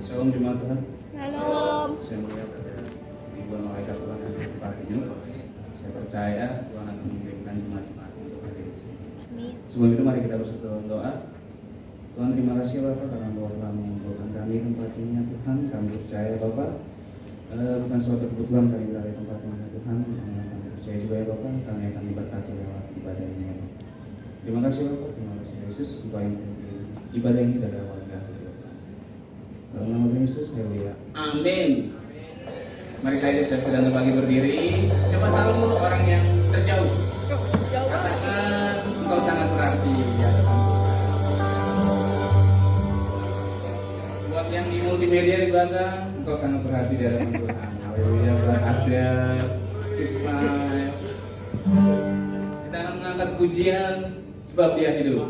Shalom jemaat Tuhan. Shalom. Saya melihat ada ribuan malaikat Tuhan yang hadir pagi ini. Saya percaya Tuhan akan mengirimkan jemaat-jemaat untuk hadir di sini. Amin. Sebelum itu mari kita bersatu dalam doa. Tuhan terima kasih Bapak karena Engkau telah mengumpulkan kami di tempat ini ya Tuhan. Kami percaya Bapak bukan suatu kebetulan kami berada di tempat ini ya Tuhan. Kami percaya juga ya Bapak kami akan diberkati lewat ibadah ini ya Bapak. Terima kasih Bapak, terima kasih Yesus supaya ibadah ini dari awal hingga akhir Bapak. Dalam nama Tuhan Yesus, haleluya. Amin. Mari saya sedang pagi berdiri. Coba salam dulu orang yang terjauh. Katakan engkau sangat berarti ya Tuhan. Buat yang di multimedia di belakang, engkau sangat berarti di hadapan Tuhan. Haleluya. Buat Asia, Ismail. Kita akan mengangkat pujian sebab Dia hidup.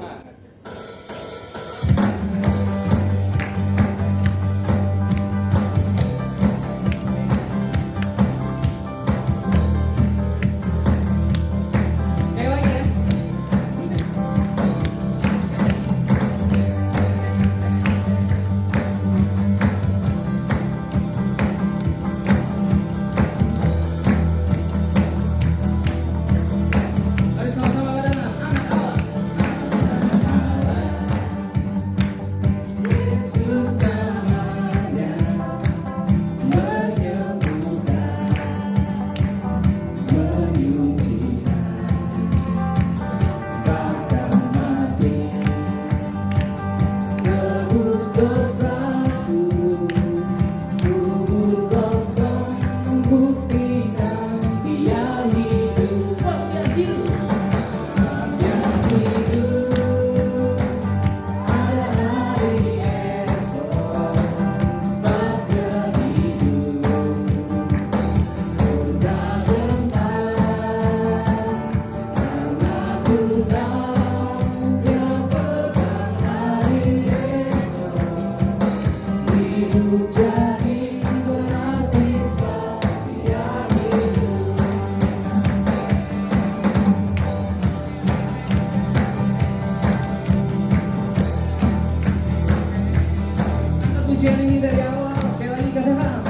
Pujian ini dari awal, sekali lagi katakan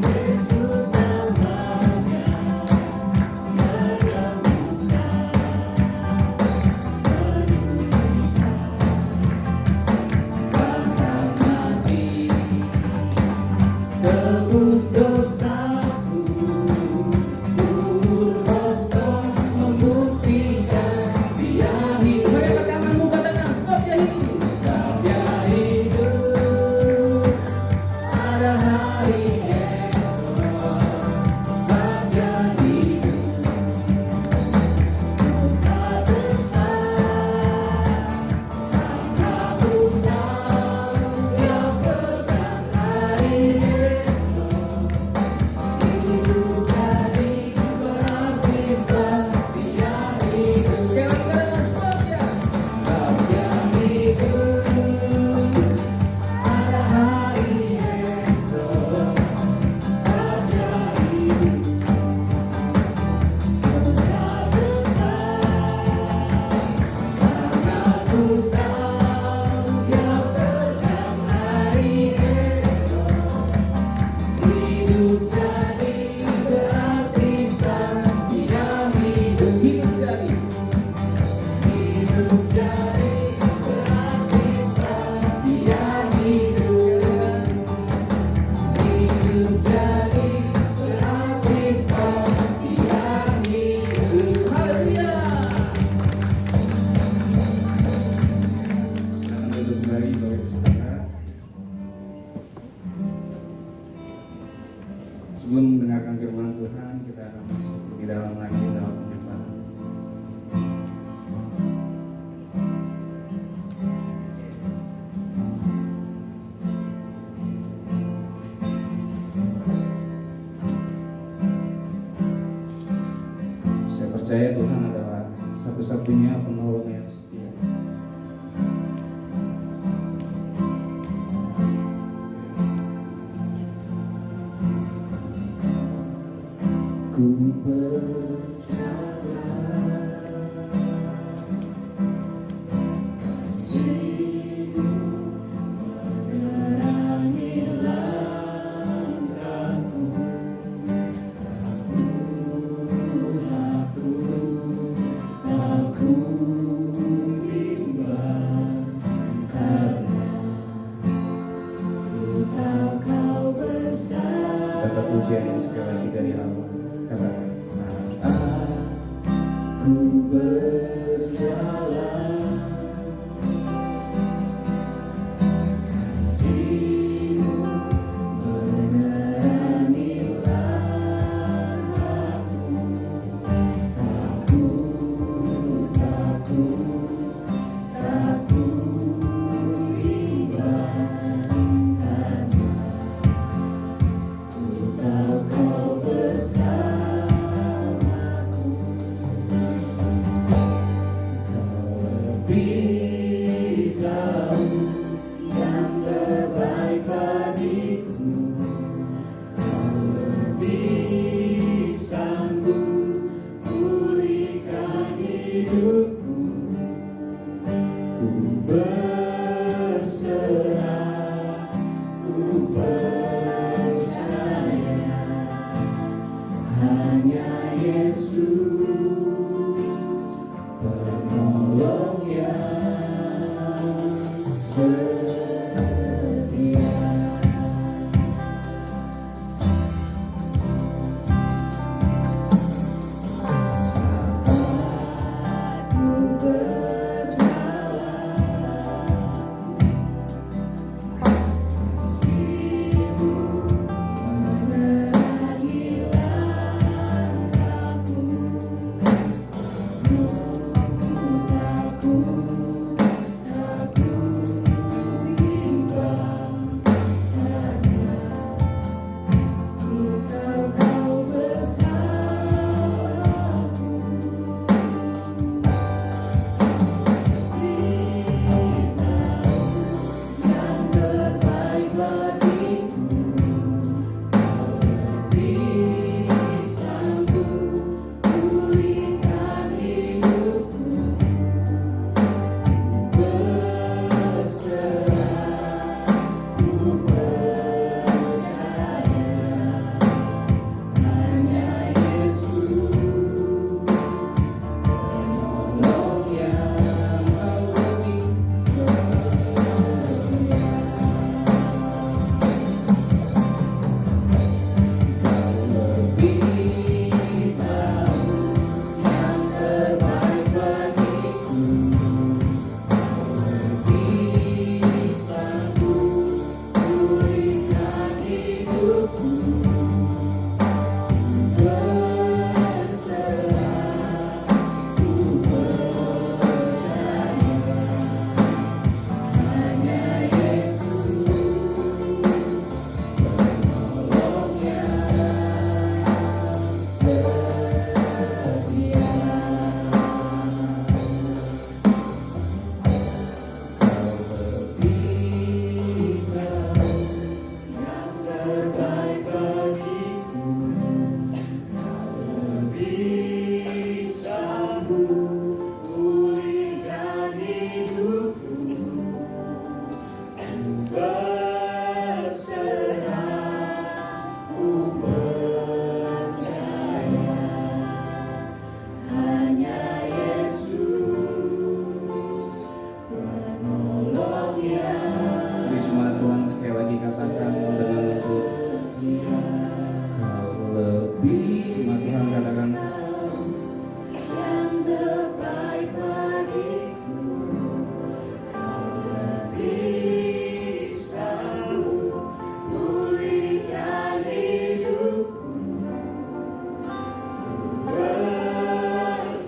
Yesus namanya bahkan mati tebus dosaku, kubur kosong membuktikan Dia hidup. Mari angkat tanganmu, katakan sebab Dia hidup. Sebab Dia hidup, ada hari esok. Sebab Dia hidup, tak tahu Dia pegang hari esok. Hidup jadi berarti sebab Dia hidup. Sekali lagi katakan sebab Dia hidup, ada hari esok. Sebab Dia hidup, karena ku tahu Dia pegang hari esok. Hidup jadi berarti sebab Dia hidup. Hidup jadi berarti sebab Dia hidup. Hidup jadi berarti sebab Dia hidup. Haleluya. Silakan duduk kembali Bapak Ibu Saudara. Sebelum mendengarkan firman Tuhan, kita akan masuk lebih dalam lagi dalam pembicaraan. Saya percaya Tuhan adalah satu-satunya penolong yang setia. Ku percaya kasih Katakan saat ku berjalan, kasih-Mu menerangi langkahku. Takut, takut iman, karena ku tahu Kau bersamaku. Kau lebih tahu yang terbaik bagiku. Kau lebih sanggup pulihkan hidupku. Ku berserah, ku percaya, hanya Yesus penolong yang setia. Saat ku berjalan, kasih-Mu menerangi langkahku. Takut bimbang, karena ku tahu Kau bersamaku. Yang terbaik bagiku, Kau lebih sanggup pulihkan hidupku. Berserah, ku percaya, hanya Yesus penolong yang lebih setia. Kau lebih tahu yang terbaik bagiku. Kau lebih sanggup pulihkan hidupku. Berserah, ku percaya, hanya Yesus penolong yang setia. Kau lebih tahu yang terbaik bagiku. Kau lebih sanggup pulihkan hidupku. Ku berserah, ku percaya, hanya Yesus penolong yang. Mari jemaat Tuhan sekali lagi katakan dengan lembut, Kau lebih. Jemaat Tuhan katakan yang terbaik bagiku. Kau lebih sanggup pulihkan hidupku. Ku berserah,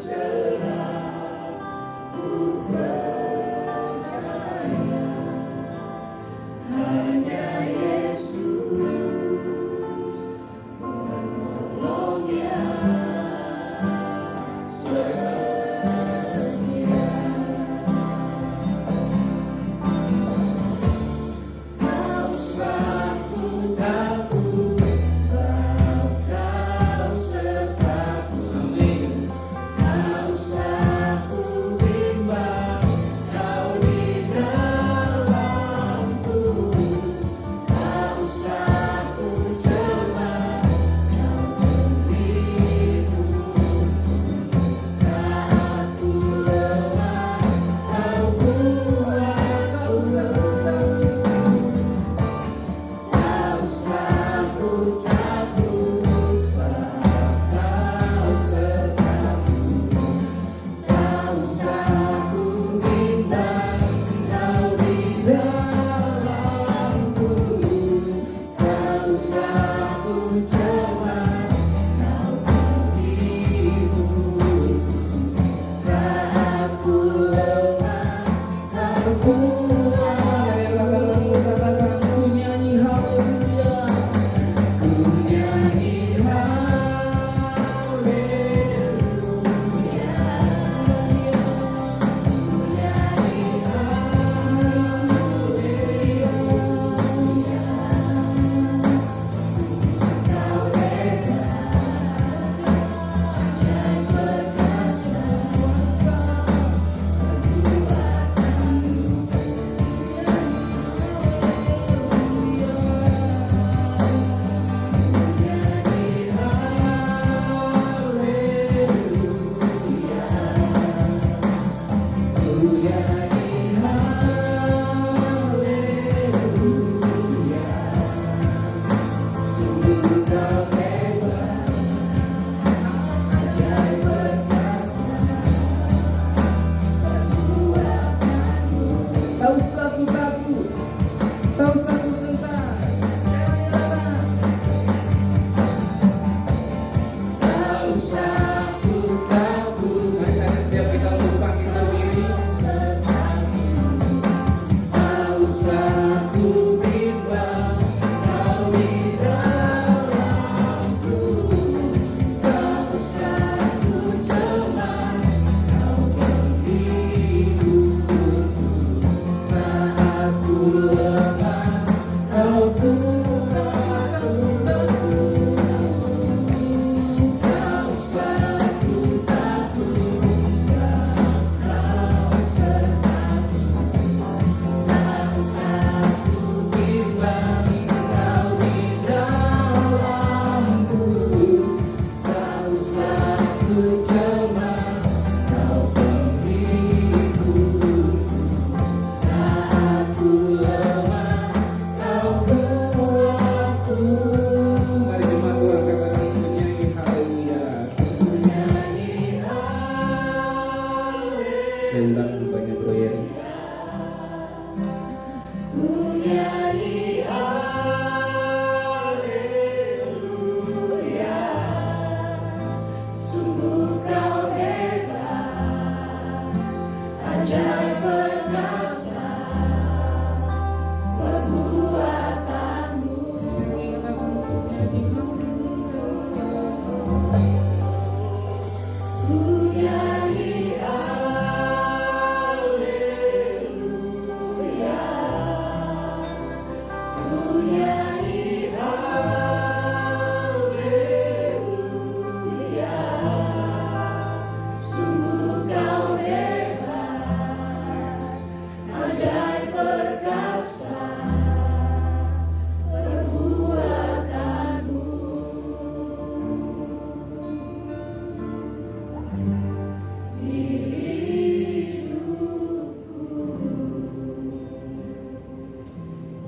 ku percaya, hanya Yesus penolong yang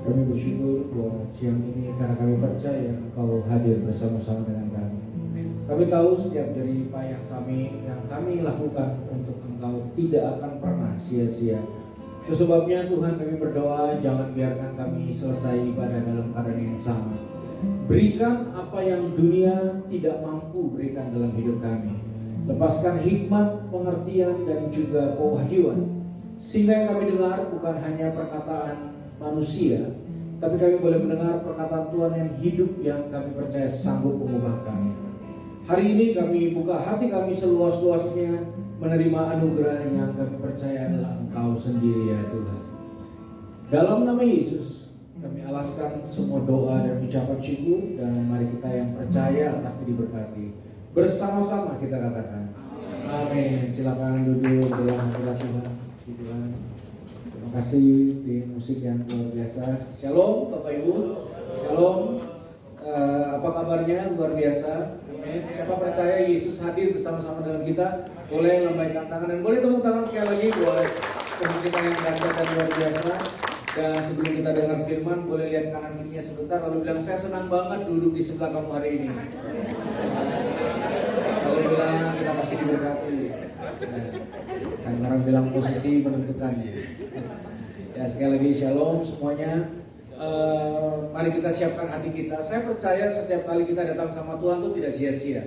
Kami bersyukur buat siang ini karena kami percaya Engkau hadir bersama-sama dengan kami. Kami tahu setiap jerih payah kami yang kami lakukan untuk Engkau tidak akan pernah sia-sia. Itu sebabnya Tuhan kami berdoa, jangan biarkan kami selesai ibadah dalam keadaan yang sama. Berikan apa yang dunia tidak mampu berikan dalam hidup kami. Lepaskan hikmat, pengertian, dan juga pewahyuan, sehingga yang kami dengar bukan hanya perkataan manusia, tapi kami boleh mendengar perkataan Tuhan yang hidup, yang kami percaya sanggup mengubah kami. Hari ini kami buka hati kami seluas-luasnya menerima anugerah yang kami percaya adalah Engkau sendiri ya Tuhan. Dalam nama Yesus kami alaskan semua doa dan ucapan syukur, dan mari kita yang percaya pasti diberkati. Bersama-sama kita katakan amin. Silakan duduk dalam hadirat Tuhan. Tuhan, terima kasih tim musik yang luar biasa. Shalom Bapak Ibu. Shalom. Apa kabarnya? Luar biasa. Amin. Siapa percaya Yesus hadir bersama-sama dalam kita, boleh lambaikan tangan dan boleh tepuk tangan sekali lagi buat teman kita yang dahsyat dan luar biasa. Dan sebelum kita dengar firman, boleh lihat kanan kirinya sebentar lalu bilang, saya senang banget duduk di sebelah kamu hari ini. Kalau bilang kita pasti diberkati. Kan orang bilang posisi menentukan. Ya sekali lagi shalom semuanya. Mari kita siapkan hati kita. Saya percaya setiap kali kita datang sama Tuhan itu tidak sia-sia.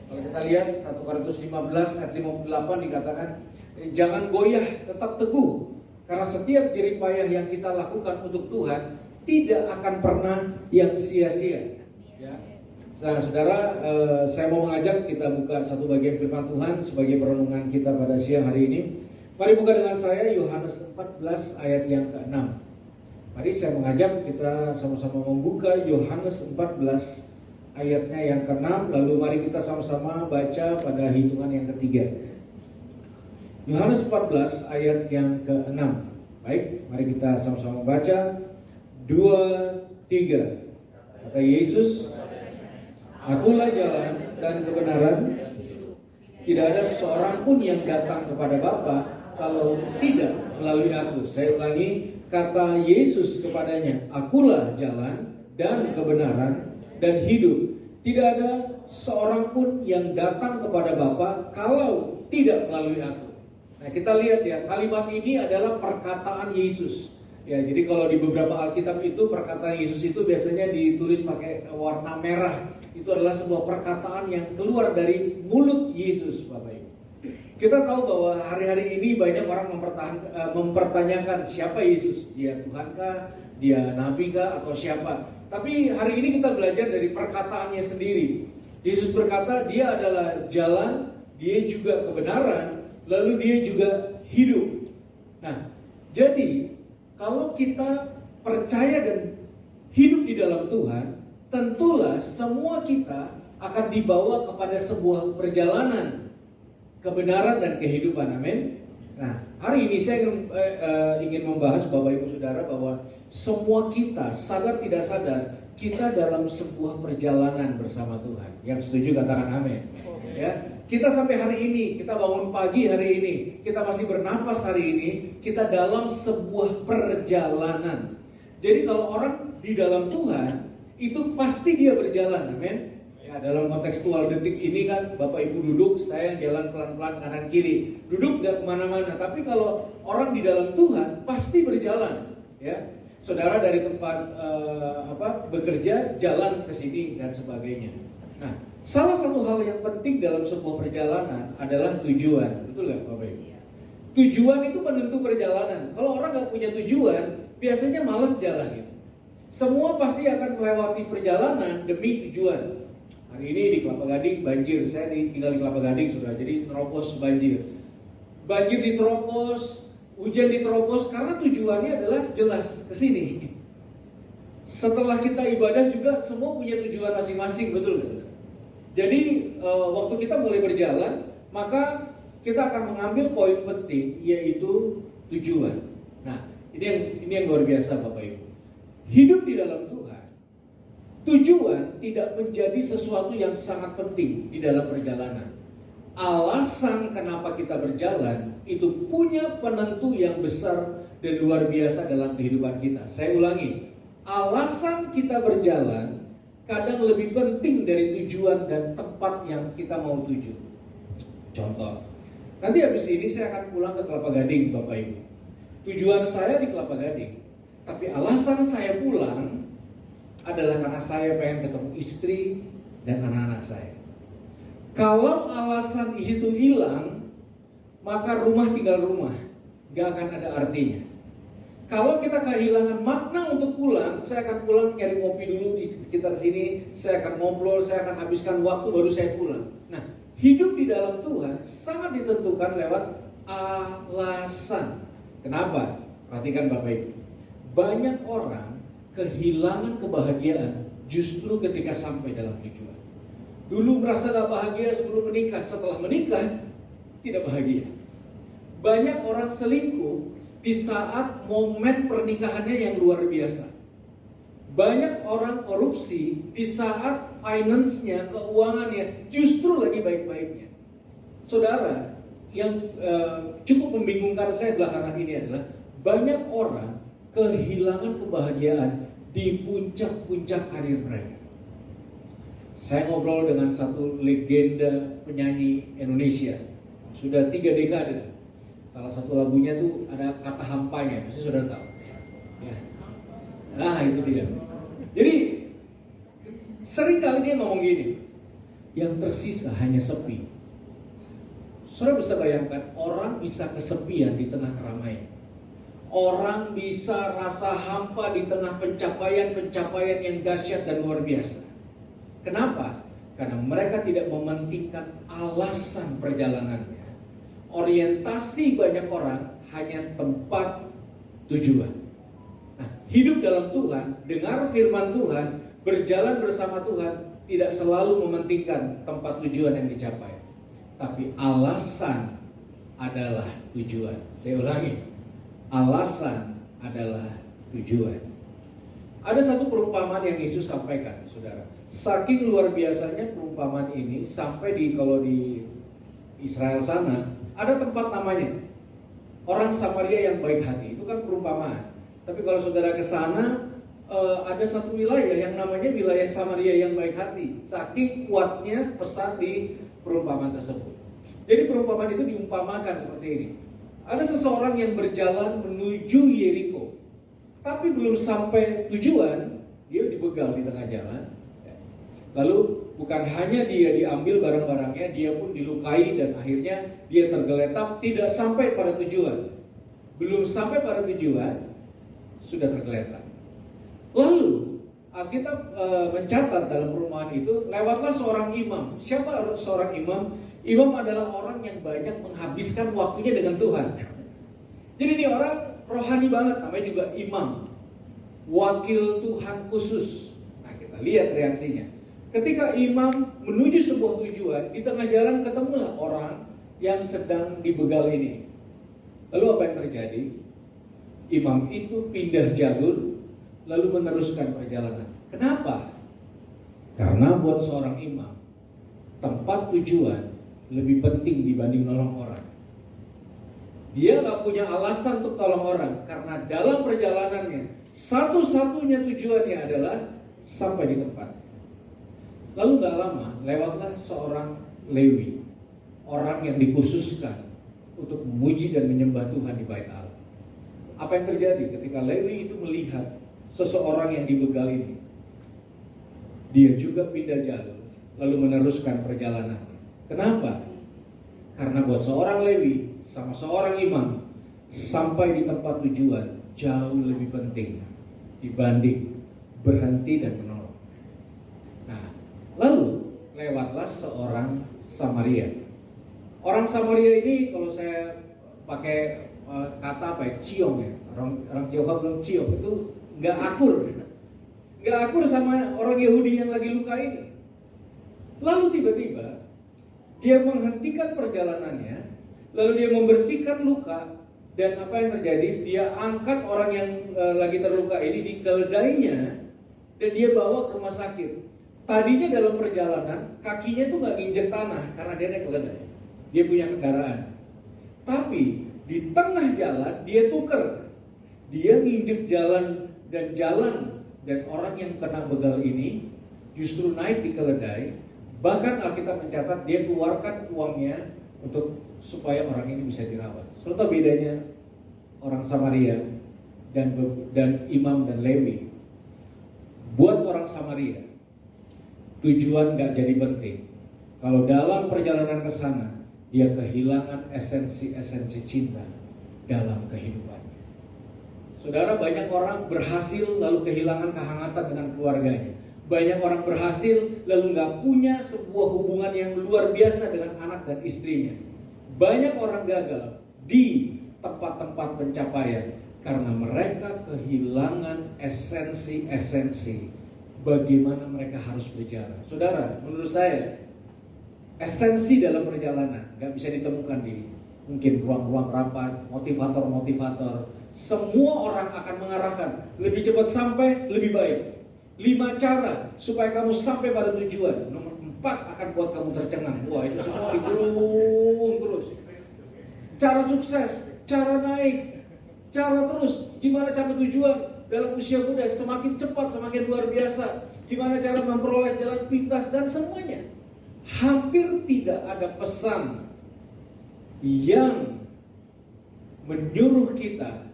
Kalau kita lihat 1 Korintus 15 ayat 58 dikatakan, jangan goyah, tetap teguh, karena setiap jerih payah yang kita lakukan untuk Tuhan tidak akan pernah yang sia-sia. Ya. Nah, saudara, saya mau mengajak kita buka satu bagian firman Tuhan sebagai perenungan kita pada siang hari ini. Mari buka dengan saya Yohanes 14 ayat yang ke-6. Mari saya mengajak kita sama-sama membuka Yohanes 14 ayatnya yang ke-6. Lalu mari kita sama-sama baca pada hitungan yang ketiga. Yohanes 14 ayat yang ke-6. Baik, mari kita sama-sama baca. 2, 3. Kata Yesus, akulah jalan dan kebenaran. Tidak ada seorang pun yang datang kepada Bapa kalau tidak melalui aku. Saya ulangi, kata Yesus kepadanya, akulah jalan dan kebenaran dan hidup. Tidak ada seorang pun yang datang kepada Bapa kalau tidak melalui aku. Nah, kita lihat ya, kalimat ini adalah perkataan Yesus. Ya, jadi kalau di beberapa Alkitab itu perkataan Yesus itu biasanya ditulis pakai warna merah. Itu adalah sebuah perkataan yang keluar dari mulut Yesus, Bapak Ibu. Kita tahu bahwa hari-hari ini banyak orang mempertanyakan siapa Yesus. Dia Tuhankah, dia Nabikah, atau siapa. Tapi hari ini kita belajar dari perkataannya sendiri. Yesus berkata dia adalah jalan, dia juga kebenaran, lalu dia juga hidup. Nah, jadi kalau kita percaya dan hidup di dalam Tuhan, tentulah semua kita akan dibawa kepada sebuah perjalanan kebenaran dan kehidupan. Amin. Nah, hari ini saya ingin membahas Bapak Ibu Saudara bahwa semua kita sadar tidak sadar kita dalam sebuah perjalanan bersama Tuhan. Yang setuju katakan amin. Ya, kita sampai hari ini, kita bangun pagi hari ini, kita masih bernapas hari ini, kita dalam sebuah perjalanan. Jadi kalau orang di dalam Tuhan itu pasti dia berjalan, amin. Ya, dalam kontekstual detik ini kan Bapak Ibu duduk, saya jalan pelan-pelan kanan kiri, duduk gak kemana-mana. Tapi kalau orang di dalam Tuhan pasti berjalan, ya. Saudara dari tempat bekerja jalan ke sini dan sebagainya. Nah, salah satu hal yang penting dalam sebuah perjalanan adalah tujuan, betul gak Bapak Ibu? Tujuan itu penentu perjalanan. Kalau orang gak punya tujuan, biasanya malas jalan. Ya. Semua pasti akan melewati perjalanan demi tujuan. Hari ini di Kelapa Gading banjir, saya tinggal di Kelapa Gading sudah, jadi nerobos banjir. Banjir diterobos, hujan diterobos karena tujuannya adalah jelas ke sini. Setelah kita ibadah juga semua punya tujuan masing-masing, betul nggak saudara? Jadi waktu kita mulai berjalan, maka kita akan mengambil poin penting, yaitu tujuan. Nah, ini yang luar biasa Bapak Ibu. Hidup di dalam Tuhan, tujuan tidak menjadi sesuatu yang sangat penting di dalam perjalanan. Alasan kenapa kita berjalan itu punya penentu yang besar dan luar biasa dalam kehidupan kita. Saya ulangi, alasan kita berjalan kadang lebih penting dari tujuan dan tempat yang kita mau tuju. Contoh, nanti habis ini saya akan pulang ke Kelapa Gading Bapak Ibu. Tujuan saya di Kelapa Gading, tapi alasan saya pulang adalah karena saya pengen ketemu istri dan anak-anak saya. Kalau alasan itu hilang, maka rumah tinggal rumah, gak akan ada artinya. Kalau kita kehilangan makna untuk pulang, saya akan pulang nyari kopi dulu di sekitar sini, saya akan ngobrol, saya akan habiskan waktu baru saya pulang. Nah, hidup di dalam Tuhan sangat ditentukan lewat alasan. Kenapa? Perhatikan Bapak Ibu. Banyak orang kehilangan kebahagiaan justru ketika sampai dalam tujuan. Dulu merasa gak bahagia sebelum menikah, setelah menikah tidak bahagia. Banyak orang selingkuh di saat momen pernikahannya yang luar biasa. Banyak orang korupsi di saat finance-nya, keuangannya justru lagi baik-baiknya. Saudara, yang cukup membingungkan saya belakangan ini adalah banyak orang kehilangan kebahagiaan di puncak-puncak karir mereka. Saya ngobrol dengan satu legenda penyanyi Indonesia, sudah 3 dekade. Salah satu lagunya tuh ada kata hampanya, pasti sudah tahu. Ya. Nah itu dia. Jadi sering kali dia ngomong gini, yang tersisa hanya sepi. Saudara bisa bayangkan, orang bisa kesepian di tengah keramaian. Orang bisa rasa hampa di tengah pencapaian-pencapaian yang dahsyat dan luar biasa. Kenapa? Karena mereka tidak mementingkan alasan perjalanannya. Orientasi banyak orang hanya tempat tujuan. Nah, hidup dalam Tuhan, dengar firman Tuhan, berjalan bersama Tuhan, tidak selalu mementingkan tempat tujuan yang dicapai, tapi alasan adalah tujuan. Saya ulangi, alasan adalah tujuan. Ada satu perumpamaan yang Yesus sampaikan, saudara. Saking luar biasanya perumpamaan ini, sampai kalau di Israel sana ada tempat namanya orang Samaria yang baik hati. Itu kan perumpamaan. Tapi kalau saudara ke sana, ada satu wilayah yang namanya wilayah Samaria yang baik hati. Saking kuatnya pesan di perumpamaan tersebut. Jadi perumpamaan itu diumpamakan seperti ini. Ada seseorang yang berjalan menuju Yeriko, tapi belum sampai tujuan, dia dibegal di tengah jalan. Lalu bukan hanya dia diambil barang-barangnya, dia pun dilukai dan akhirnya dia tergeletak, tidak sampai pada tujuan. Belum sampai pada tujuan, sudah tergeletak. Lalu Alkitab mencatat dalam perumpamaan itu, lewatlah seorang imam. Siapa seorang imam? Imam adalah orang yang banyak menghabiskan waktunya dengan Tuhan. Jadi ini orang rohani banget, namanya juga imam, wakil Tuhan khusus. Nah, kita lihat reaksinya. Ketika imam menuju sebuah tujuan, di tengah jalan ketemulah orang yang sedang dibegal ini. Lalu apa yang terjadi? Imam itu pindah jalur, lalu meneruskan perjalanan. Kenapa? Karena buat seorang imam, tempat tujuan lebih penting dibanding nolong orang. Dia gak punya alasan untuk tolong orang, karena dalam perjalanannya satu-satunya tujuannya adalah sampai di tempat. Lalu gak lama lewatlah seorang Lewi, orang yang dikhususkan untuk memuji dan menyembah Tuhan di Bait Allah. Apa yang terjadi ketika Lewi itu melihat seseorang yang dibegal ini? Dia juga pindah jalur, lalu meneruskan perjalanannya. Kenapa? Karena buat seorang Lewi sama seorang imam, sampai di tempat tujuan jauh lebih penting dibanding berhenti dan menolong. Nah, lalu lewatlah seorang Samaria. Orang Samaria ini kalau saya pakai kata apa ya, ciong ya. Orang Tionghoa bilang ciong, itu nggak akur sama orang Yahudi yang lagi luka ini. Lalu tiba-tiba dia menghentikan perjalanannya, lalu dia membersihkan luka, dan apa yang terjadi? Dia angkat orang yang lagi terluka ini, dikeledainya, dan dia bawa ke rumah sakit. Tadinya dalam perjalanan kakinya tuh nggak nginjek tanah karena dia naik keledai. Dia punya kendaraan. Tapi di tengah jalan dia tuker. Dia nginjek jalan dan orang yang kena begal ini justru naik di keledai. Bahkan Alkitab mencatat dia keluarkan uangnya supaya orang ini bisa dirawat. Serta bedanya orang Samaria dan imam dan Lewi. Buat orang Samaria, tujuan gak jadi penting. Kalau dalam perjalanan ke sana, dia kehilangan esensi cinta dalam kehidupannya. Saudara, banyak orang berhasil lalu kehilangan kehangatan dengan keluarganya. Banyak orang berhasil lalu gak punya sebuah hubungan yang luar biasa dengan anak dan istrinya. Banyak orang gagal di tempat-tempat pencapaian karena mereka kehilangan esensi bagaimana mereka harus berjalan. Saudara, menurut saya esensi dalam perjalanan gak bisa ditemukan di mungkin ruang-ruang rapat, motivator. Semua orang akan mengarahkan lebih cepat sampai, lebih baik. 5 cara supaya kamu sampai pada tujuan. Nomor 4 akan buat kamu tercengang. Wah, itu semua digulung terus. Cara sukses, cara naik, cara terus, gimana capai tujuan dalam usia muda, semakin cepat, semakin luar biasa. Gimana cara memperoleh jalan pintas dan semuanya. Hampir tidak ada pesan yang menyuruh kita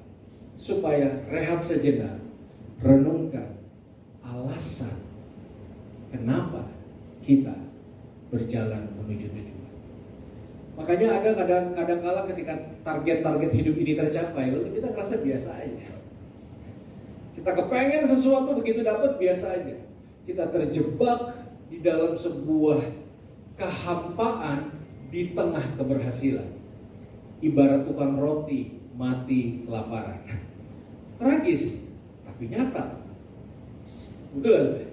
supaya rehat sejenak, renungkan alasan kenapa kita berjalan menuju tujuan. Makanya ada kadang-kala ketika target-target hidup ini tercapai, lalu kita merasa biasa aja. Kita kepengen sesuatu, begitu dapat biasa aja. Kita terjebak di dalam sebuah kehampaan di tengah keberhasilan. Ibarat tukang roti mati kelaparan. Tragis, tapi nyata. Betul.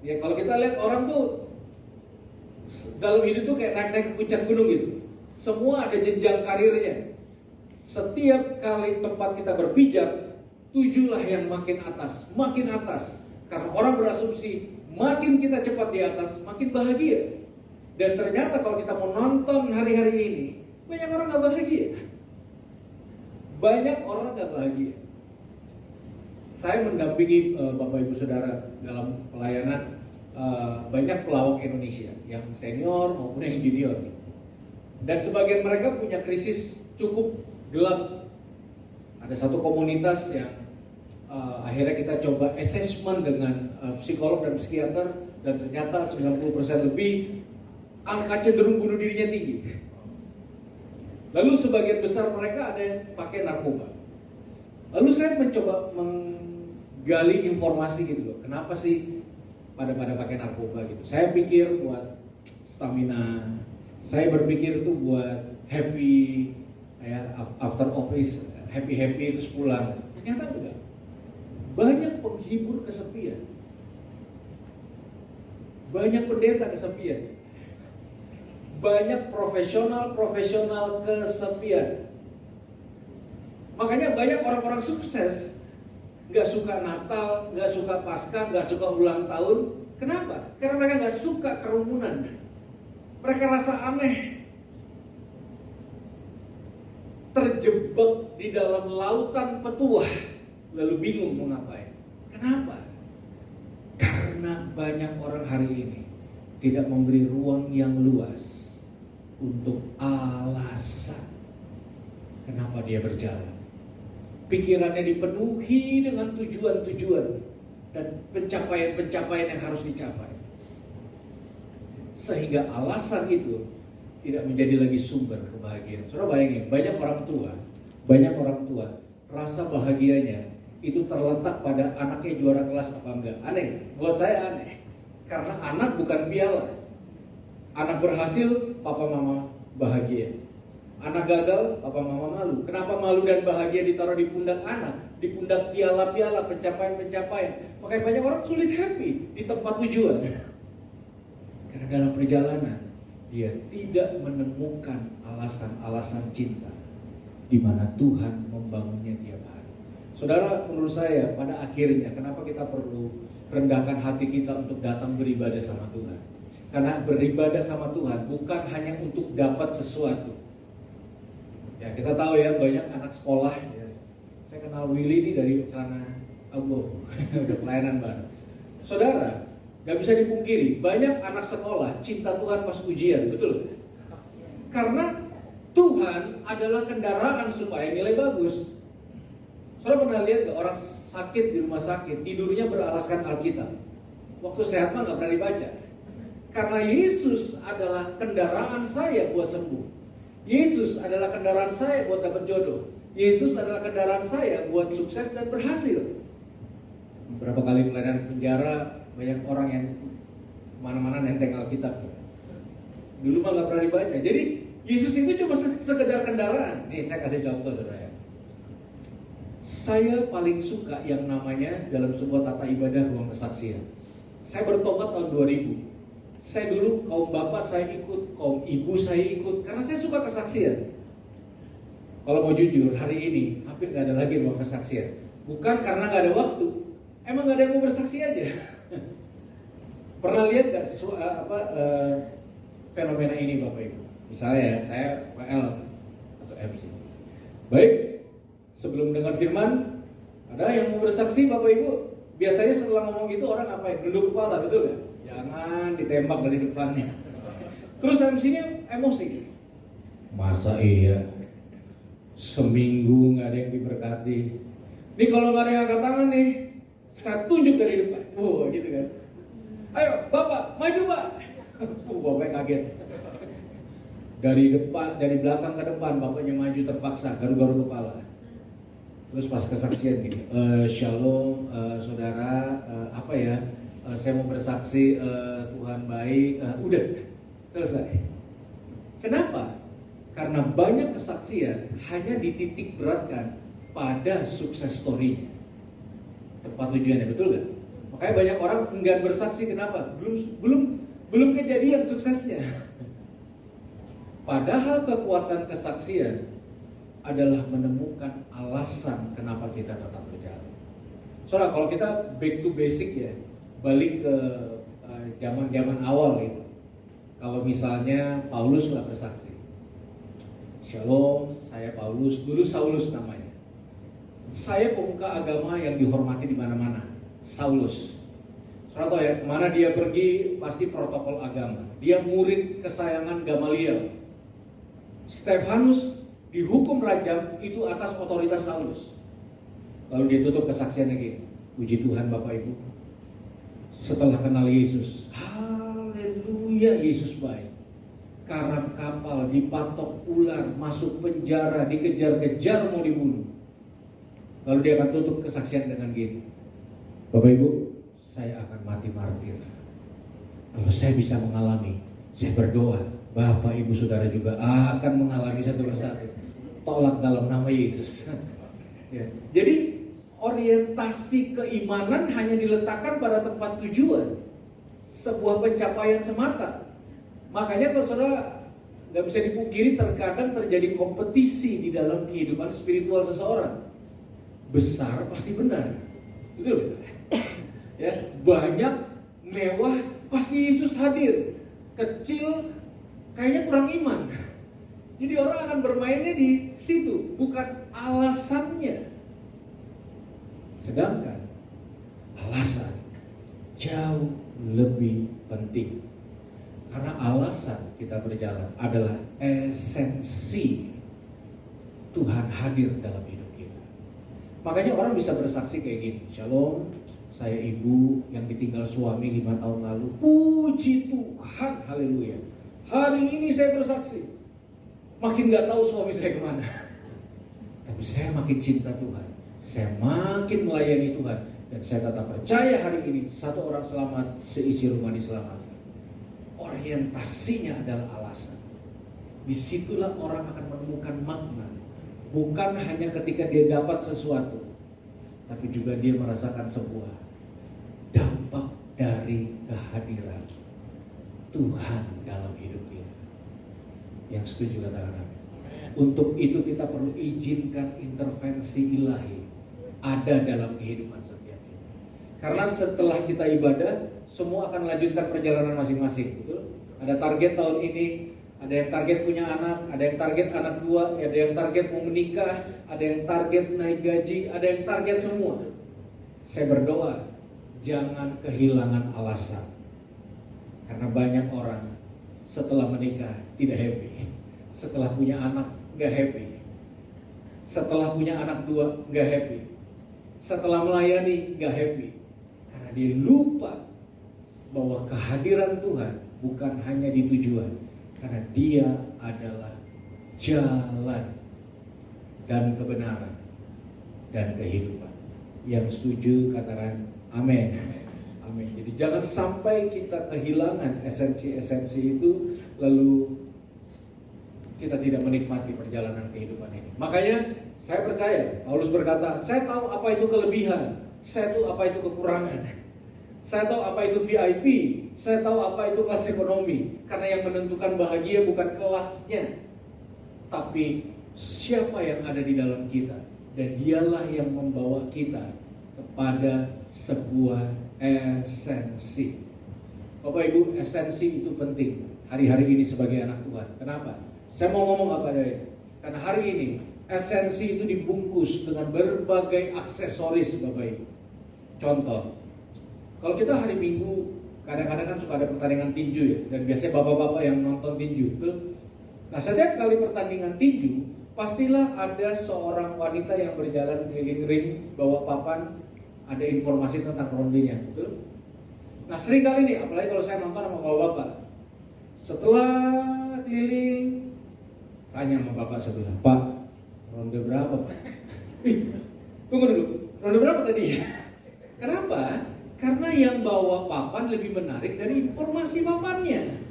Ya, kalau kita lihat orang tuh dalam hidup tuh kayak naik-naik ke puncak gunung gitu. Semua ada jenjang karirnya. Setiap kali tempat kita berpijak, tujulah yang makin atas. Karena orang berasumsi makin kita cepat di atas, makin bahagia. Dan ternyata kalau kita mau nonton hari-hari ini, banyak orang gak bahagia. Saya mendampingi Bapak Ibu Saudara dalam pelayanan banyak pelawak Indonesia yang senior maupun yang junior. Dan sebagian mereka punya krisis cukup gelap. Ada satu komunitas yang akhirnya kita coba assessment dengan psikolog dan psikiater, dan ternyata 90% lebih angka cenderung bunuh dirinya tinggi. Lalu sebagian besar mereka ada yang pakai narkoba. Lalu saya mencoba menggali informasi gitu loh. Kenapa sih pada pakai narkoba gitu? Saya pikir buat stamina. Saya berpikir itu buat happy, ya, after office happy terus pulang. Ternyata enggak. Banyak penghibur kesepian. Banyak pendeta kesepian. Banyak profesional kesepian. Makanya banyak orang-orang sukses gak suka Natal, gak suka Paskah, gak suka ulang tahun. Kenapa? Karena mereka gak suka kerumunan. Mereka rasa aneh, terjebak di dalam lautan petuah, lalu bingung mau ngapain. Kenapa? Karena banyak orang hari ini tidak memberi ruang yang luas untuk alasan kenapa dia berjalan. Pikirannya dipenuhi dengan tujuan-tujuan dan pencapaian-pencapaian yang harus dicapai. Sehingga alasan itu tidak menjadi lagi sumber kebahagiaan. Saudara bayangin, banyak orang tua rasa bahagianya itu terletak pada anaknya juara kelas apa enggak. Aneh, buat saya aneh. Karena anak bukan piala. Anak berhasil, papa mama bahagia. Anak gagal, papa mama malu. Kenapa malu dan bahagia ditaruh di pundak anak? Di pundak piala-piala, pencapaian-pencapaian. Makanya banyak orang sulit happy di tempat tujuan. Karena dalam perjalanan dia tidak menemukan alasan-alasan cinta di mana Tuhan membangunnya tiap hari. Saudara, menurut saya pada akhirnya kenapa kita perlu rendahkan hati kita untuk datang beribadah sama Tuhan? Karena beribadah sama Tuhan bukan hanya untuk dapat sesuatu. Ya, kita tahu ya, banyak anak sekolah ya. Saya kenal Willy ini dari celana abu, udah pelayanan bareng. Saudara, gak bisa dipungkiri, banyak anak sekolah cinta Tuhan pas ujian, betul? Karena Tuhan adalah kendaraan supaya nilai bagus. Saudara pernah lihat gak orang sakit di rumah sakit, tidurnya beralaskan Alkitab? Waktu sehat mah gak pernah dibaca. Karena Yesus adalah kendaraan saya buat sembuh. Yesus adalah kendaraan saya buat dapat jodoh. Yesus adalah kendaraan saya buat sukses dan berhasil. Beberapa kali pelayanan penjara, banyak orang yang kemana-mana nenteng Alkitab. Dulu mah gak pernah dibaca. Jadi Yesus itu cuma sekedar kendaraan. Nih saya kasih contoh saudara. Saya paling suka yang namanya dalam sebuah tata ibadah ruang kesaksian. Saya bertobat tahun 2000. Saya dulu kaum bapak saya ikut, kaum ibu saya ikut, karena saya suka kesaksian. Kalau mau jujur, hari ini hampir gak ada lagi ruang kesaksian. Bukan karena gak ada waktu, emang gak ada yang mau bersaksi aja. Pernah lihat gak fenomena ini Bapak Ibu? Misalnya ya, saya PL atau MC. Baik, sebelum dengar firman, ada yang mau bersaksi Bapak Ibu? Biasanya setelah ngomong itu orang apa ya? Duduk kepala, betul gak? Jangan ditembak dari depannya. Terus MC-nya emosi. Masa iya? Seminggu gak ada yang diberkati. Nih kalau gak ada yang angkat tangan nih, saya tunjuk dari depan. Gitu kan. Ayo Bapak, maju Pak. Bapaknya kaget. Dari depan, dari belakang ke depan, bapaknya maju terpaksa, garu-garu kepala. Terus pas kesaksian gini, Shalom saudara, apa ya? Saya mau bersaksi Tuhan baik, udah selesai. Kenapa? Karena banyak kesaksian hanya dititik beratkan pada sukses story, tempat tujuannya, betul gak? Makanya banyak orang enggan bersaksi, kenapa? Belum kejadian suksesnya. Padahal kekuatan kesaksian adalah menemukan alasan kenapa kita tetap berjalan. Soalnya kalau kita back to basic ya, balik ke zaman-zaman awal gitu. Kalau misalnya Paulus lah bersaksi, Shalom, saya Paulus, dulu Saulus namanya. Saya pemuka agama yang dihormati di mana-mana, Saulus. Saudara tahu ya, kemana dia pergi pasti protokol agama. Dia murid kesayangan Gamaliel. Stefanus dihukum rajam itu atas otoritas Saulus. Lalu dia tutup kesaksiannya gini, puji Tuhan Bapak Ibu, setelah kenal Yesus, haleluya, Yesus baik. Karam kapal, dipatok ular, masuk penjara, dikejar-kejar mau dibunuh. Lalu dia akan tutup kesaksian dengan gini, Bapak Ibu, saya akan mati martir. Kalau saya bisa mengalami, saya berdoa, Bapak Ibu Saudara juga akan mengalami satu persatu. Tolak dalam nama Yesus. Ya. Jadi orientasi keimanan hanya diletakkan pada tempat tujuan, sebuah pencapaian semata. Makanya kalau saudara nggak bisa dipungkiri, terkadang terjadi kompetisi di dalam kehidupan spiritual seseorang. Besar pasti benar, betul? Ya, banyak mewah pasti Yesus hadir. Kecil kayaknya kurang iman. Jadi orang akan bermainnya di situ, bukan alasannya. Sedangkan alasan jauh lebih penting. Karena alasan kita berjalan adalah esensi Tuhan hadir dalam hidup kita. Makanya orang bisa bersaksi kayak gini, Shalom, saya ibu yang ditinggal suami 5 tahun lalu. Puji Tuhan, haleluya. Hari ini saya bersaksi, makin gak tahu suami saya kemana. Tapi saya makin cinta Tuhan, saya makin melayani Tuhan, dan saya tetap percaya hari ini satu orang selamat, seisi rumah diselamatkan. orientasinya adalah alasan. Disitulah orang akan menemukan makna. Bukan hanya ketika dia dapat sesuatu, tapi juga dia merasakan sebuah dampak dari kehadiran Tuhan dalam hidup kita. Yang setuju katakan amin. Untuk itu kita perlu izinkan intervensi ilahi ada dalam kehidupan setiap kita. Karena setelah kita ibadah, semua akan melanjutkan perjalanan masing-masing, betul? Ada target tahun ini, ada yang target punya anak, ada yang target anak dua, ada yang target mau menikah, ada yang target naik gaji, ada yang target semua. Saya berdoa, jangan kehilangan alasan. Karena banyak orang setelah menikah tidak happy, setelah punya anak gak happy, setelah punya anak dua gak happy, setelah melayani gak happy. Karena dia lupa bahwa kehadiran Tuhan bukan hanya di tujuan, karena dia adalah jalan dan kebenaran dan kehidupan. Yang setuju katakan amin. Amin. Jadi jangan sampai kita kehilangan esensi-esensi itu, lalu kita tidak menikmati perjalanan kehidupan ini. Makanya saya percaya Paulus berkata, saya tahu apa itu kelebihan, saya tahu apa itu kekurangan, saya tahu apa itu VIP, saya tahu apa itu kelas ekonomi. Karena yang menentukan bahagia bukan kelasnya, tapi siapa yang ada di dalam kita. Dan dialah yang membawa kita kepada sebuah esensi. Bapak Ibu, esensi itu penting hari-hari ini sebagai anak Tuhan. Kenapa? Saya mau ngomong apa adanya. Karena hari ini esensi itu dibungkus dengan berbagai aksesoris, Bapak Ibu. Contoh, kalau kita hari Minggu kadang-kadang kan suka ada pertandingan tinju ya, dan biasanya bapak-bapak yang nonton tinju, betul? Nah, setiap kali pertandingan tinju, pastilah ada seorang wanita yang berjalan keliling ring bawa papan, ada informasi tentang rondenya, betul? Nah, sering kali nih, apalagi kalau saya nonton sama bapak-bapak, setelah keliling, tanya sama bapak sebelah, Pak, ronde berapa Pak? Tunggu dulu, ronde berapa tadi? Kenapa? Karena yang bawa papan lebih menarik dari informasi papannya.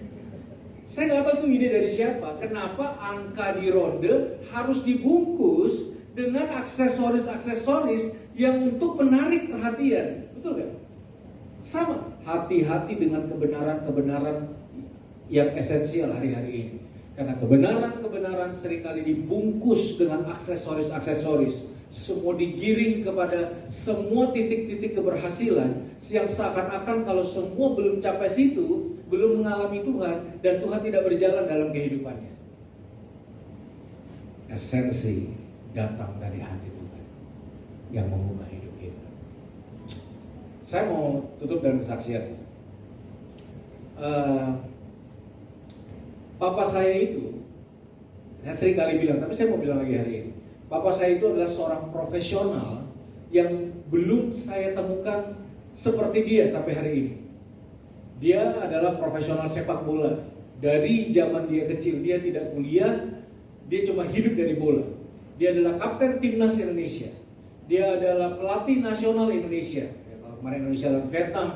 Saya nggak tahu itu ide dari siapa. Kenapa angka di ronde harus dibungkus dengan aksesoris-aksesoris yang untuk menarik perhatian? Betul nggak? Sama. Hati-hati dengan kebenaran-kebenaran yang esensial hari-hari ini. Karena kebenaran-kebenaran seringkali dibungkus dengan aksesoris-aksesoris. Semua digiring kepada semua titik-titik keberhasilan yang seakan-akan kalau semua belum capai situ, belum mengalami Tuhan, dan Tuhan tidak berjalan dalam kehidupannya. Esensi datang dari hati Tuhan yang mengubah hidup kita. Saya mau tutup dengan kesaksian. Papa saya itu, saya sering kali bilang, tapi saya mau bilang lagi hari ini. Papa saya itu adalah seorang profesional yang belum saya temukan seperti dia sampai hari ini. Dia adalah profesional sepak bola. Dari zaman dia kecil, dia tidak kuliah, dia cuma hidup dari bola. Dia adalah kapten timnas Indonesia. Dia adalah pelatih nasional Indonesia. Kalau kemarin Indonesia dan Vietnam,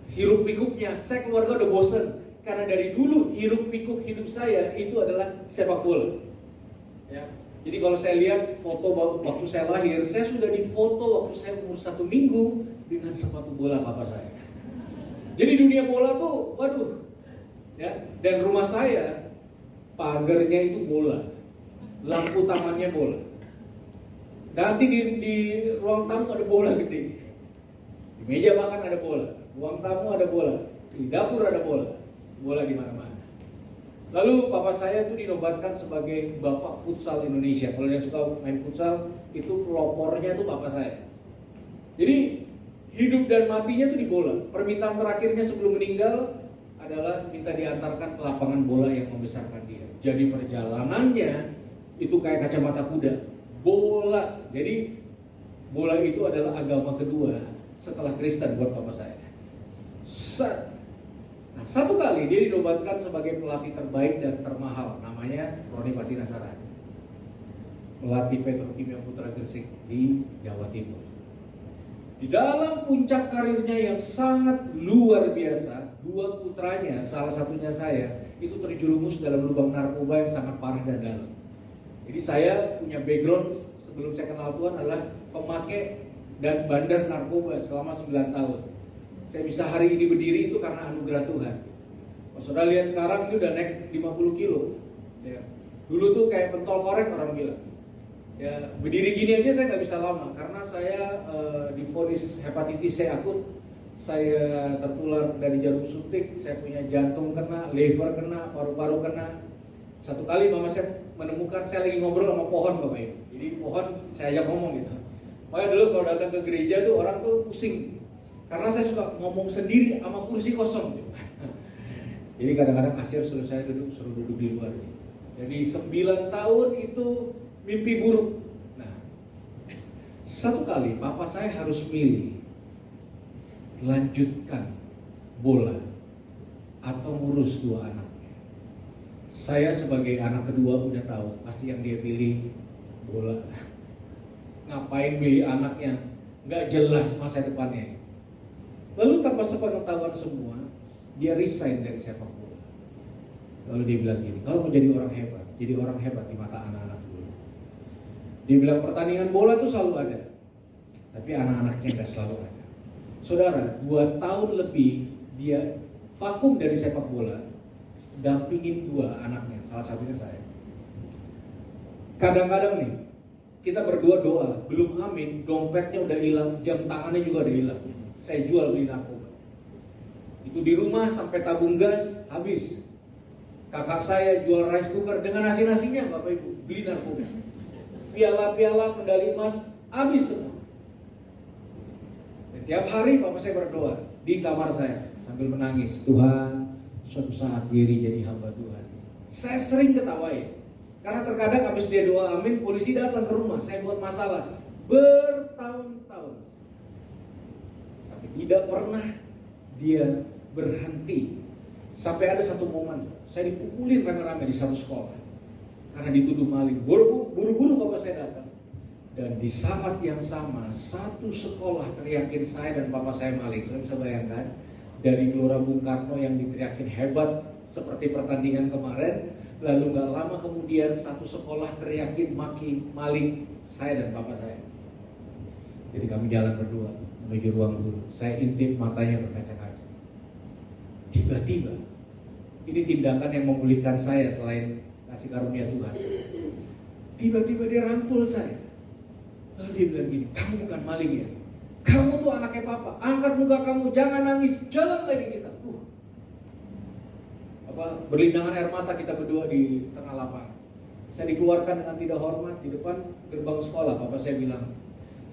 hiruk pikuknya, saya keluarga udah bosen. Karena dari dulu hiruk pikuk hidup saya itu adalah sepak bola. Ya. Jadi kalau saya lihat foto waktu saya lahir, saya sudah difoto waktu saya umur 1 minggu dengan sepatu bola papa saya. Jadi dunia bola tuh, waduh, ya. Dan rumah saya pagarnya itu bola, lampu tamannya bola. Nanti di ruang tamu ada bola gede, di meja makan ada bola, ruang tamu ada bola, di dapur ada bola, bola di mana-mana. Lalu papa saya tuh dinobatkan sebagai bapak futsal Indonesia. Kalau dia suka main futsal, itu pelopornya tuh papa saya. Jadi hidup dan matinya tuh di bola. Permintaan terakhirnya sebelum meninggal adalah minta diantarkan ke lapangan bola yang membesarkan dia. Jadi perjalanannya itu kayak kacamata kuda. Bola. Jadi bola itu adalah agama kedua setelah Kristen buat papa saya. Nah, satu kali dia dinobatkan sebagai pelatih terbaik dan termahal, namanya Roni Patinasarani, pelatih Petrokimia Putra Gresik di Jawa Timur. Di dalam puncak karirnya yang sangat luar biasa, dua putranya, salah satunya saya, itu terjerumus dalam lubang narkoba yang sangat parah dan dalam. Jadi saya punya background sebelum saya kenal Tuhan adalah pemakai dan bandar narkoba selama 9 tahun. Saya bisa hari ini berdiri itu karena anugerah Tuhan. Kalau saudara lihat sekarang ini udah naik 50 kilo. Ya. Dulu tuh kayak pentol korek orang bilang. Ya, berdiri gini aja saya nggak bisa lama karena saya divonis hepatitis C akut. Saya tertular dari jarum suntik, saya punya jantung kena, liver kena, paru-paru kena. Satu kali mama saya menemukan saya lagi ngobrol sama pohon Bapak Ibu. Jadi pohon saya ajak ngomong gitu. Makanya dulu kalau datang ke gereja tuh orang tuh pusing. Karena saya suka ngomong sendiri sama kursi kosong gitu. Jadi kadang-kadang kasir suruh saya suruh duduk di luar. Jadi 9 tahun itu mimpi buruk. Nah, satu kali papa saya harus milih lanjutkan bola atau ngurus dua anaknya. Saya sebagai anak kedua udah tahu pasti yang dia pilih bola. Ngapain milih anak yang nggak jelas masa depannya. Lalu tanpa sepengetahuan semua, dia resign dari sepak bola. Lalu dia bilang gini, kalau mau jadi orang hebat, jadi orang hebat di mata anak-anak dulu. Dia bilang pertandingan bola itu selalu ada, tapi anak-anaknya nggak selalu ada. Saudara, 2 tahun lebih dia vakum dari sepak bola, dampingin 2 anaknya, salah satunya saya. Kadang-kadang nih, kita berdua doa, belum amin, dompetnya udah hilang, jam tangannya juga udah hilang. Saya jual beli narkoba. Itu di rumah sampai tabung gas habis. Kakak saya jual rice cooker dengan nasi-nasinya, Bapak Ibu, beli narkoba. Piala-piala medali emas habis semua. Tiap hari papa saya berdoa di kamar saya sambil menangis, Tuhan, suatu saat Giri jadi hamba Tuhan. Saya sering ketawain karena terkadang habis dia doa amin, polisi datang ke rumah, saya buat masalah bertahun-tahun. Tapi tidak pernah dia berhenti. Sampai ada satu momen saya dipukulin rame-rame di satu sekolah karena dituduh maling. Buru-buru papa saya datang. Dan di saat yang sama, satu sekolah teriakin saya dan papa saya maling. Saya bisa bayangkan, dari Gelora Bung Karno yang diteriakin hebat seperti pertandingan kemarin, lalu gak lama kemudian satu sekolah teriakin maki maling saya dan papa saya. Jadi kami jalan berdua menuju ruang guru. Saya intip matanya berkaca-kaca. Tiba-tiba, ini tindakan yang memulihkan saya selain kasih karunia Tuhan. Tiba-tiba dia rangkul saya. Lalu dia bilang gini, kamu bukan maling ya? Kamu tuh anaknya papa, angkat muka kamu, jangan nangis, jalan lagi kita. Berlindangan air mata kita berdua di tengah lapangan. Saya dikeluarkan dengan tidak hormat di depan gerbang sekolah. Papa saya bilang,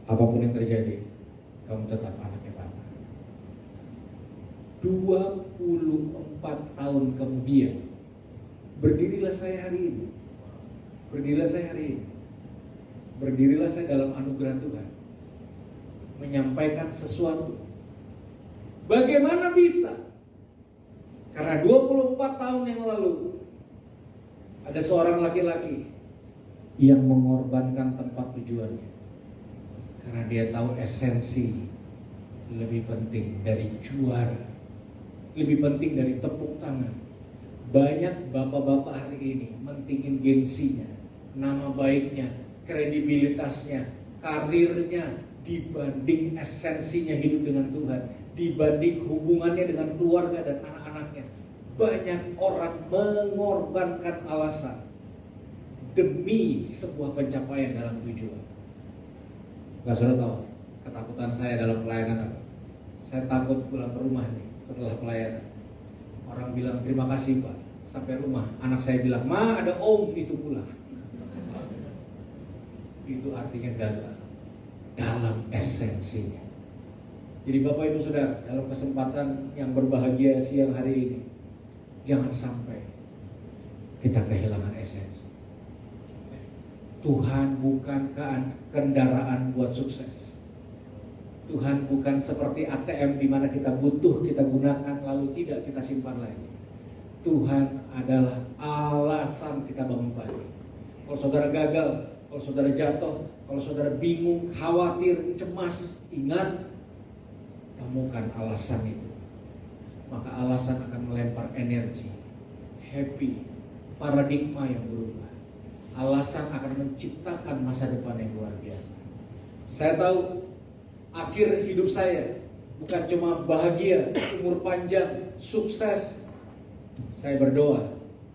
apapun yang terjadi, kamu tetap anaknya papa. 24 tahun kemudian, berdirilah saya hari ini. Berdirilah saya hari ini. Berdirilah saya dalam anugerah Tuhan, menyampaikan sesuatu. Bagaimana bisa? Karena 24 tahun yang lalu ada seorang laki-laki yang mengorbankan tempat tujuannya karena dia tahu esensi lebih penting dari juara, lebih penting dari tepuk tangan. Banyak bapak-bapak hari ini mentingin gengsinya, nama baiknya, kredibilitasnya, karirnya dibanding esensinya hidup dengan Tuhan, dibanding hubungannya dengan keluarga dan anak-anaknya. Banyak orang mengorbankan alasan demi sebuah pencapaian dalam tujuan. Gak saudara tahu ketakutan saya dalam pelayanan apa? Saya takut pulang ke rumah nih setelah pelayanan. Orang bilang terima kasih Pak. Sampai rumah anak saya bilang, Ma ada om itu pulang. Itu artinya gagal dalam esensinya. Jadi Bapak Ibu Saudara, dalam kesempatan yang berbahagia siang hari ini, jangan sampai kita kehilangan esensi. Tuhan bukan kendaraan buat sukses. Tuhan bukan seperti ATM di mana kita butuh kita gunakan lalu tidak kita simpan lagi. Tuhan adalah alasan kita bangun pagi. Kalau saudara gagal, kalau saudara jatuh, kalau saudara bingung, khawatir, cemas, ingat, temukan alasan itu. maka alasan akan melempar energi, happy, paradigma yang berubah. Alasan akan menciptakan masa depan yang luar biasa. Saya tahu akhir hidup saya bukan cuma bahagia, umur panjang, sukses. Saya berdoa,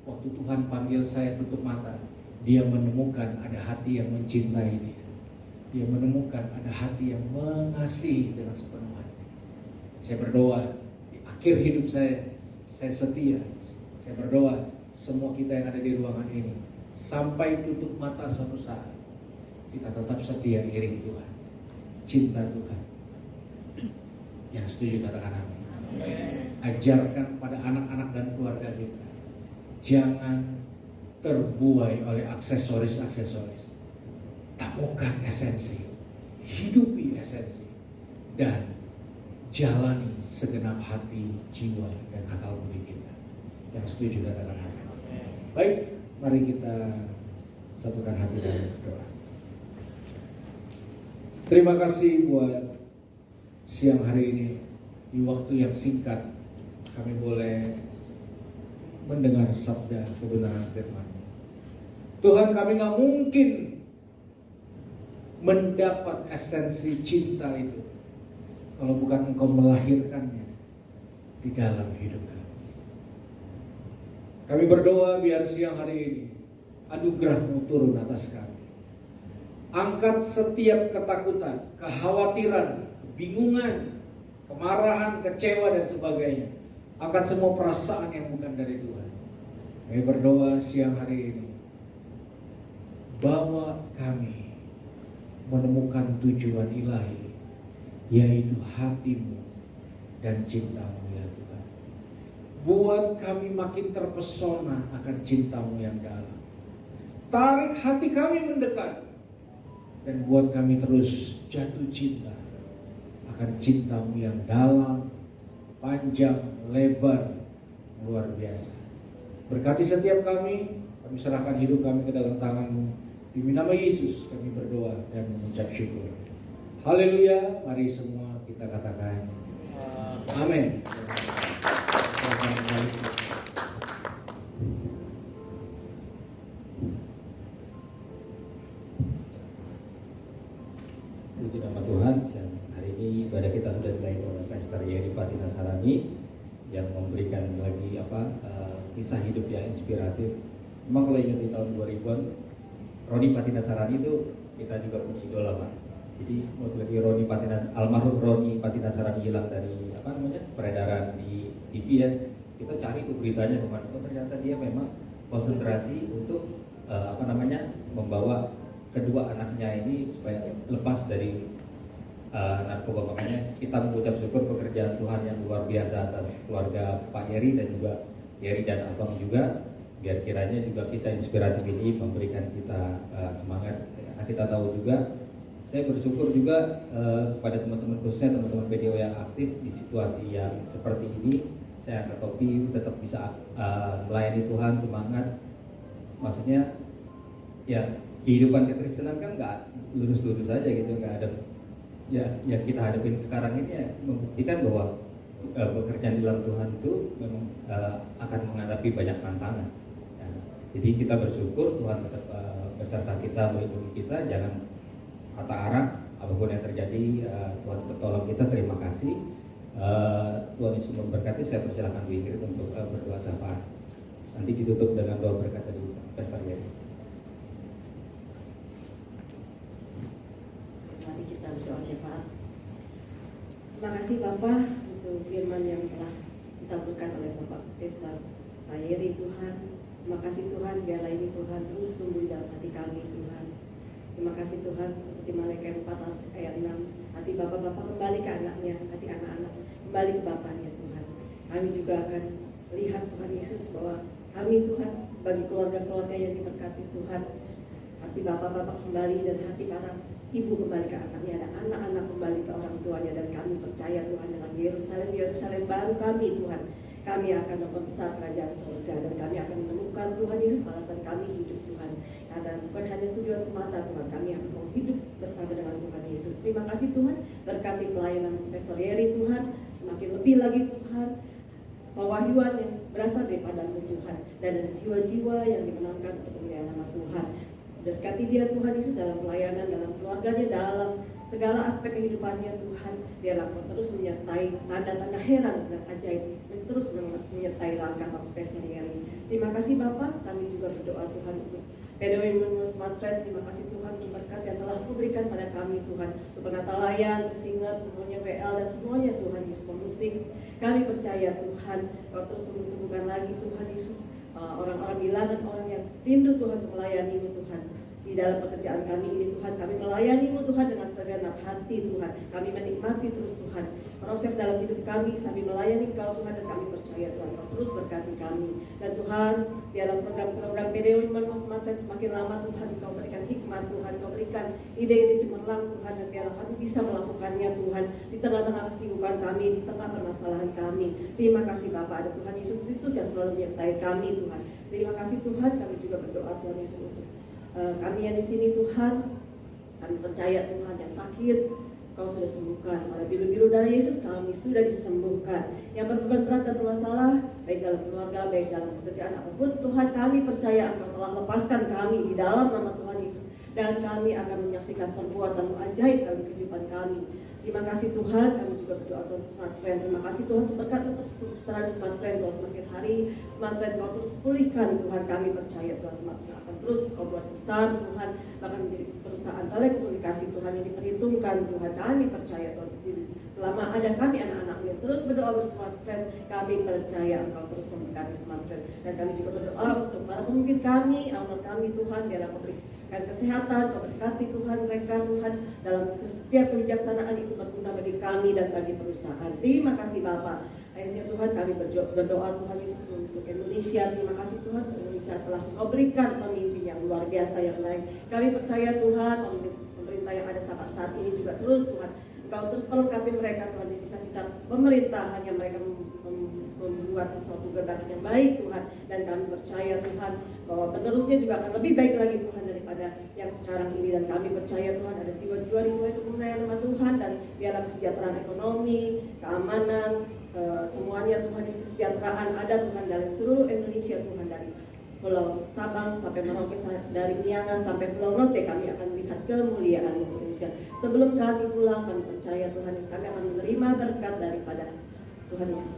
waktu Tuhan panggil saya tutup mata, Dia menemukan ada hati yang mencintai Dia. Dia menemukan ada hati yang mengasihi dengan sepenuh hati. Saya berdoa, di akhir hidup saya setia. Saya berdoa, semua kita yang ada di ruangan ini, sampai tutup mata suatu saat, kita tetap setia iring Tuhan, cinta Tuhan. Yang setuju katakan amin. Ajarkan pada anak-anak dan keluarga kita, jangan terbuai oleh aksesoris-aksesoris. Temukan esensi, hidupi esensi, dan jalani segenap hati, jiwa, dan akal budi kita. Yang setuju katakan amin. Baik, mari kita satukan hati dan berdoa. Terima kasih buat siang hari ini, di waktu yang singkat kami boleh mendengar sabda kebenaran firman. Tuhan, kami gak mungkin mendapat esensi cinta itu kalau bukan Engkau melahirkannya di dalam hidup kami. Kami berdoa biar siang hari ini anugerah-Mu turun atas kami. Angkat setiap ketakutan, kekhawatiran, kebingungan, kemarahan, kecewa, dan sebagainya. Angkat semua perasaan yang bukan dari Tuhan. Kami berdoa siang hari ini, bawa kami menemukan tujuan ilahi, yaitu hati-Mu dan cinta-Mu ya Tuhan. Buat kami makin terpesona akan cinta-Mu yang dalam. Tarik hati kami mendekat, dan buat kami terus jatuh cinta akan cinta-Mu yang dalam, panjang, lebar, luar biasa. Berkati setiap kami serahkan hidup kami ke dalam tangan-Mu. Demi nama Yesus kami berdoa dan mengucap syukur. Haleluya, mari semua kita katakan amin. Puji nama Tuhan, siang hari ini ibadah kita sudah dimulai oleh Pastor Yeri Patinasarani yang memberikan lagi kisah hidup yang inspiratif. Memang kalau ingat di tahun 2000-an, Roni Patinasarani itu kita juga punya idola, Pak. Jadi waktu lagi almarhum Roni Patinasarani hilang dari peredaran di TV ya, kita cari tuh beritanya kemana. Oh ternyata dia memang konsentrasi untuk membawa kedua anaknya ini supaya lepas dari narkoba. Makanya kita mengucap syukur pekerjaan Tuhan yang luar biasa atas keluarga Pak Yeri dan juga Yeri dan Abang juga. Biar kiranya juga kisah inspiratif ini memberikan kita semangat. Karena kita tahu juga, saya bersyukur juga kepada teman-teman, khususnya teman-teman PDO yang aktif di situasi yang seperti ini. Saya angkat topi, tetap bisa melayani Tuhan, semangat. Maksudnya ya kehidupan kekristenan kan nggak lurus-lurus saja gitu, nggak ada. Ya kita hadapin sekarang ini ya, membuktikan bahwa bekerja di dalam Tuhan itu memang akan menghadapi banyak tantangan. Jadi kita bersyukur Tuhan tetap beserta kita, melindungi kita, jangan patah arang apapun yang terjadi. Tuhan tetap tolong kita. Terima kasih. Tuhan Yesus memberkati. Saya persilakan Bu Ingrid untuk berdoa syafaat. Nanti ditutup dengan doa berkat dari Pastor Yeri. Mari kita berdoa syafaat. Terima kasih Bapak untuk firman yang telah ditaburkan oleh Bapak Pastor Pak Yeri Tuhan. Terima kasih Tuhan, biarlah ini Tuhan terus tumbuh di dalam hati kami Tuhan. Terima kasih Tuhan, seperti Malaikat 4 ayat 6, hati Bapak-Bapak kembali ke anaknya, hati anak-anak kembali ke Bapaknya Tuhan. Kami juga akan lihat Tuhan Yesus bahwa kami Tuhan sebagai keluarga-keluarga yang diberkati Tuhan, hati Bapak-Bapak kembali dan hati para ibu kembali ke anaknya, dan anak-anak kembali ke orang tuanya. Dan kami percaya Tuhan dengan Yerusalem baru kami Tuhan, kami akan memperbesar kerajaan surga, dan kami akan menemukan Tuhan Yesus alasan kami hidup Tuhan. Karena bukan hanya tujuan semata Tuhan, kami akan mau hidup bersama dengan Tuhan Yesus. Terima kasih Tuhan, berkati pelayanan Pastor Yeri Tuhan, semakin lebih lagi Tuhan, pewahyuan yang berasal daripada-Mu Tuhan, dan ada jiwa-jiwa yang dimenangkan untuk kemuliaan nama Tuhan. Berkati dia Tuhan Yesus dalam pelayanan, dalam keluarganya, dalam segala aspek kehidupannya Tuhan. Biarlah Kau terus menyertai tanda-tanda heran dan ajaib yang terus menyertai langkah Bapak Pastor Yeri. Terima kasih Bapak, kami juga berdoa Tuhan untuk PDW Smart Friend. Terima kasih Tuhan untuk berkat yang telah Kau berikan pada kami Tuhan, untuk penata layan, untuk singer, semuanya WL dan semuanya Tuhan Yesus, pemusik. Kami percaya Tuhan Kau terus tumbuhkan lagi Tuhan Yesus orang-orang bilangan, orang yang rindu Tuhan untuk melayani-Mu Tuhan. Di dalam pekerjaan kami ini Tuhan, kami melayani-Mu Tuhan dengan segenap hati Tuhan. Kami menikmati terus Tuhan proses dalam hidup kami sambil melayani Kau Tuhan, dan kami percaya Tuhan Kau terus berkati kami. Dan Tuhan, di dalam program-program PDW Smart Friend semakin lama Tuhan, Kau berikan hikmat Tuhan, Kau berikan ide-ide cemerlang Tuhan, dan biarlah kami bisa melakukannya Tuhan di tengah-tengah kesibukan kami, di tengah permasalahan kami. Terima kasih Bapa, ada Tuhan Yesus Kristus yang selalu menyertai kami Tuhan. Terima kasih Tuhan, kami juga berdoa Tuhan Yesus untuk kami yang di sini Tuhan. Kami percaya Tuhan yang sakit Kau sudah sembuhkan, oleh bilu-bilu darah Yesus kami sudah disembuhkan. Yang berbeban berat dan bermasalah, baik dalam keluarga, baik dalam pekerjaan apapun Tuhan, kami percaya Engkau telah lepaskan kami di dalam nama Tuhan Yesus, dan kami akan menyaksikan perbuatan ajaib dalam kehidupan kami. Terima kasih Tuhan, kami juga berdoa untuk Smart Friend. Terima kasih Tuhan untuk berkat terhadap Smart Friend. Tuhan semakin hari Smart Friend Kau terus pulihkan Tuhan. Kami percaya Tuhan Smart Friend akan terus Kau buat besar Tuhan, bahkan menjadi perusahaan telekomunikasi Tuhan yang diperhitungkan Tuhan. Kami percaya Tuhan, selama ada kami anak-anak-Mu yang terus berdoa untuk Smart Friend, kami percaya Engkau terus memberkati Smart Friend. Dan kami juga berdoa untuk para pemimpin kami, owner kami Tuhan, biarlah Kau berikan kesehatan, Kau berkati Tuhan mereka Tuhan, dalam setiap kebijaksanaan itu berguna bagi kami dan bagi perusahaan. Terima kasih Bapa. Akhirnya Tuhan kami berdoa Tuhan Yesus untuk Indonesia. Terima kasih Tuhan, Indonesia telah Kau berikan pemimpin yang luar biasa yang lain. Kami percaya Tuhan, pemerintah yang ada saat ini juga terus Tuhan Engkau terus melengkapi mereka Tuhan, di sisa-sisa pemerintahan yang mereka membuat sesuatu gerakan yang baik Tuhan. Dan kami percaya Tuhan bahwa penerusnya juga akan lebih baik lagi Tuhan daripada yang sekarang ini. Dan kami percaya Tuhan ada jiwa-jiwa di Tuhan untuk memuliakan nama Tuhan, dan biarlah kesejahteraan ekonomi, keamanan, semuanya Tuhan, kesejahteraan ada Tuhan dari seluruh Indonesia Tuhan, dari Pulau Sabang sampai Merauke, dari Miangas sampai Pulau Rote. Kami akan lihat kemuliaan untuk Indonesia. Sebelum kami pulang, kami percaya Tuhan Yesus, kami akan menerima berkat daripada Tuhan Yesus.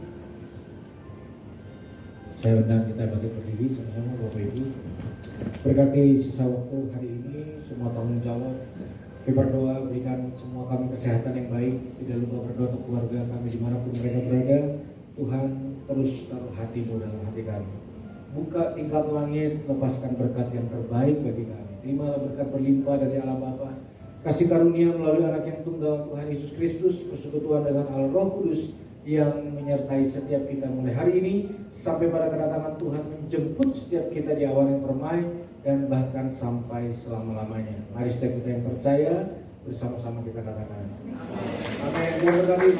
Saya undang kita bagi berdiri sama-sama Bapak Ibu. Berkati sisa waktu hari ini, semua tanggung jawab. Kami berdoa berikan semua kami kesehatan yang baik. Tidak lupa berdoa untuk keluarga kami dimanapun mereka berada. Tuhan terus taruh hati-Mu dalam hati kami. Buka tingkap langit, lepaskan berkat yang terbaik bagi kami. Terimalah berkat berlimpah dari Allah Bapa, kasih karunia melalui anak yang tunggal Tuhan Yesus Kristus, persekutuan dengan Allah Roh Kudus yang menyertai setiap kita mulai hari ini sampai pada kedatangan Tuhan menjemput setiap kita di awan yang permai dan bahkan sampai selama-lamanya. Mari setiap kita yang percaya bersama-sama kita katakan amin. Amin.